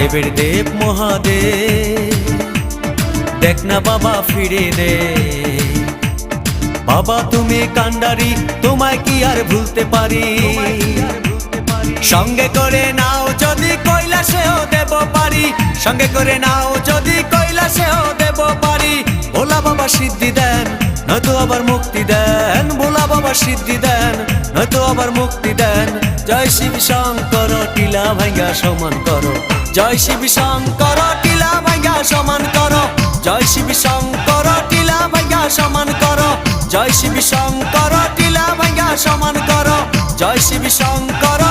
দেবের দেব মহাদেব, দেখ না বাবা ফিরে দে। বাবা তুমি কান্ডারি, তোমায় কি আর ভুলতে পারি? সঙ্গে করে নাও যদি কৈলাসেও দেব পারি, সঙ্গে করে নাও যদি কৈলাসেও দেব পারি। ভোলা বাবা সিদ্ধি দেন, নয়তো আবার মুক্তি দেন। ভোলা বাবা সিদ্ধি দেন, নয়তো আবার মুক্তি দেন। জয় শিব শঙ্কর, টিলা ভাঙ্গা সমান করো। জয় শিব শঙ্কর, টিলা ভাঙ্গা সমান করো। জয় শিব শঙ্কর, টিলা ভাঙ্গা সমান করো। জয় শিব শঙ্কর, টিলা ভাঙ্গা সমান করো। জয় শিব শঙ্কর।